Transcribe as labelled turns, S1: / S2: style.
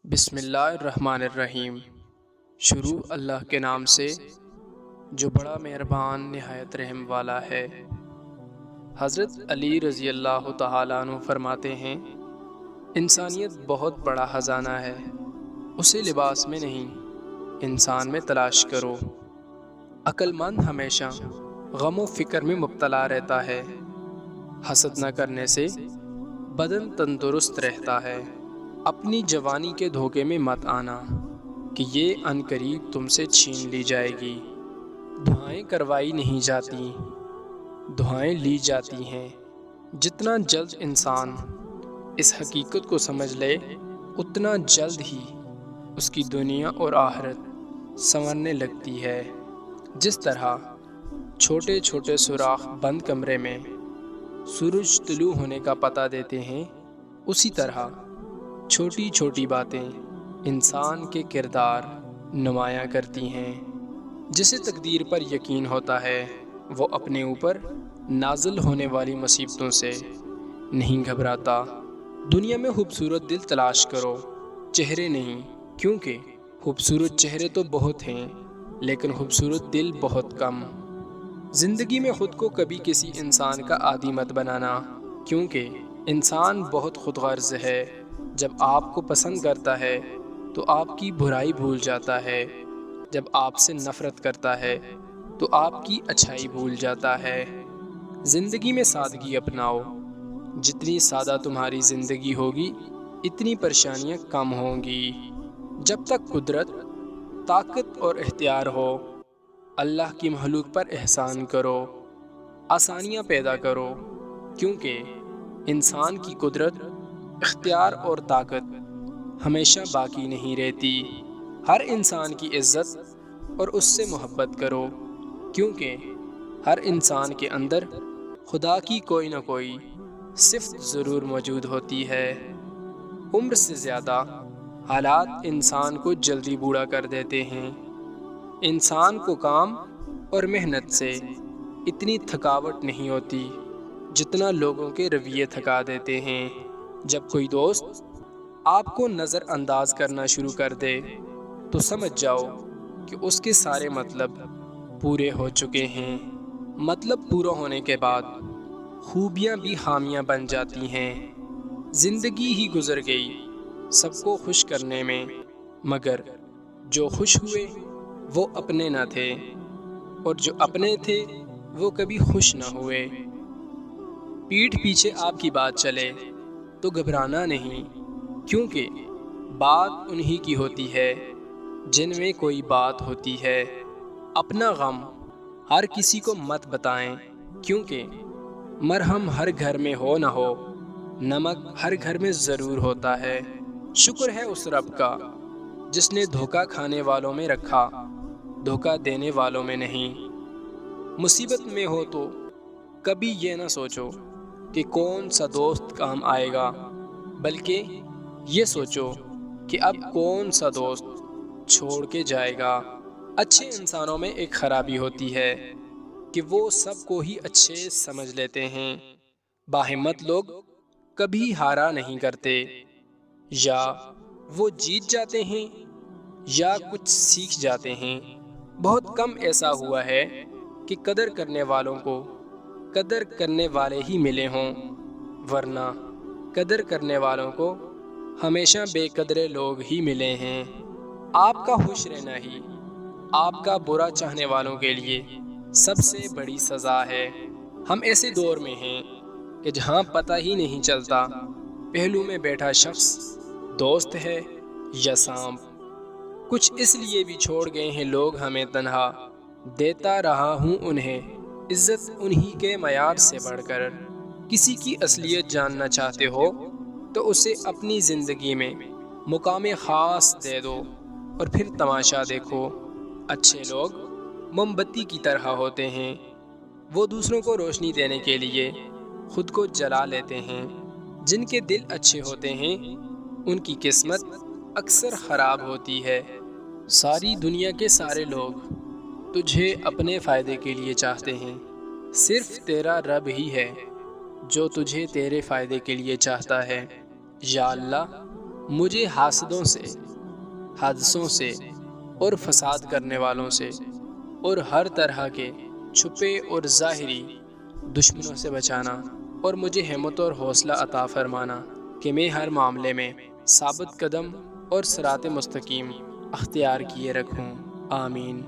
S1: बिस्मिल्लाहिर्रहमानिर्रहीम। शुरू अल्लाह के नाम से जो बड़ा मेहरबान नहायत रहम वाला है। हज़रत अली रज़ी अल्लाह तआला अन्हु फरमाते हैं, इंसानियत बहुत बड़ा ख़जाना है, उसे लिबास में नहीं इंसान में तलाश करो। अक्लमंद हमेशा गम व फ़िक्र में मुब्तला रहता है। हसद न करने से बदन तंदुरुस्त रहता है। अपनी जवानी के धोखे में मत आना कि ये अनकरीब तुमसे छीन ली जाएगी। दुआएं करवाई नहीं जाती, दुआएं ली जाती हैं। जितना जल्द इंसान इस हकीकत को समझ ले, उतना जल्द ही उसकी दुनिया और आखिरत संवरने लगती है। जिस तरह छोटे छोटे सुराख बंद कमरे में सूरज तुलू होने का पता देते हैं, उसी तरह छोटी छोटी बातें इंसान के किरदार नुमायाँ करती हैं। जिसे तकदीर पर यकीन होता है, वो अपने ऊपर नाज़िल होने वाली मुसीबतों से नहीं घबराता। दुनिया में खूबसूरत दिल तलाश करो, चेहरे नहीं, क्योंकि खूबसूरत चेहरे तो बहुत हैं लेकिन खूबसूरत दिल बहुत कम। ज़िंदगी में ख़ुद को कभी किसी इंसान का आदी मत बनाना, क्योंकि इंसान बहुत खुदगर्ज़ है। जब आपको पसंद करता है तो आपकी बुराई भूल जाता है, जब आपसे नफ़रत करता है तो आपकी अच्छाई भूल जाता है। ज़िंदगी में सादगी अपनाओ, जितनी सादा तुम्हारी ज़िंदगी होगी इतनी परेशानियाँ कम होंगी। जब तक कुदरत, ताकत और इख्तियार हो, अल्लाह की मखलूक पर एहसान करो, आसानियाँ पैदा करो, क्योंकि इंसान की कुदरत, इख्तियार और ताकत हमेशा बाकी नहीं रहती। हर इंसान की इज़्ज़त और उससे मोहब्बत करो, क्योंकि हर इंसान के अंदर खुदा की कोई न कोई सिफ़त ज़रूर मौजूद होती है। उम्र से ज़्यादा हालात इंसान को जल्दी बूढ़ा कर देते हैं। इंसान को काम और मेहनत से इतनी थकावट नहीं होती जितना लोगों के रवैये थका देते हैं। जब कोई दोस्त आपको नज़रअंदाज करना शुरू कर दे तो समझ जाओ कि उसके सारे मतलब पूरे हो चुके हैं। मतलब पूरा होने के बाद खूबियाँ भी हामियाँ बन जाती हैं। ज़िंदगी ही गुजर गई सबको खुश करने में, मगर जो खुश हुए वो अपने न थे, और जो अपने थे वो कभी खुश न हुए। पीठ पीछे आपकी बात चले तो घबराना नहीं, क्योंकि बात उन्हीं की होती है जिनमें कोई बात होती है। अपना गम हर किसी को मत बताएं, क्योंकि मरहम हर घर में हो न हो, नमक हर घर में ज़रूर होता है। शुक्र है उस रब का जिसने धोखा खाने वालों में रखा, धोखा देने वालों में नहीं। मुसीबत में हो तो कभी ये ना सोचो कि कौन सा दोस्त काम आएगा, बल्कि ये सोचो कि अब कौन सा दोस्त छोड़ के जाएगा। अच्छे इंसानों में एक खराबी होती है कि वो सबको ही अच्छे समझ लेते हैं। बाहिम्मत लोग कभी हारा नहीं करते, या वो जीत जाते हैं या कुछ सीख जाते हैं। बहुत कम ऐसा हुआ है कि कदर करने वालों को कदर करने वाले ही मिले हों, वरना कदर करने वालों को हमेशा बेकदरे लोग ही मिले हैं। आपका खुश रहना ही आपका बुरा चाहने वालों के लिए सबसे बड़ी सज़ा है। हम ऐसे दौर में हैं कि जहां पता ही नहीं चलता पहलू में बैठा शख्स दोस्त है या सांप। कुछ इसलिए भी छोड़ गए हैं लोग हमें तन्हा, देता रहा हूँ उन्हें इज़्ज़त उन्हीं के मयार से बढ़कर। किसी की असलियत जानना चाहते हो तो उसे अपनी ज़िंदगी में मुकाम ख़ास दे दो और फिर तमाशा देखो। अच्छे लोग मोमबत्ती की तरह होते हैं, वो दूसरों को रोशनी देने के लिए खुद को जला लेते हैं। जिनके दिल अच्छे होते हैं उनकी किस्मत अक्सर ख़राब होती है। सारी दुनिया के सारे लोग तुझे अपने फ़ायदे के लिए चाहते हैं, सिर्फ़ तेरा रब ही है जो तुझे तेरे फ़ायदे के लिए चाहता है। या अल्लाह, مجھے حاسدوں سے، حادثوں سے اور فساد کرنے والوں سے اور ہر طرح کے چھپے اور ظاہری دشمنوں سے بچانا، اور مجھے ہمت اور حوصلہ عطا فرمانا کہ میں ہر معاملے میں ثابت قدم اور صراط مستقیم اختیار کیے رکھوں۔ آمین۔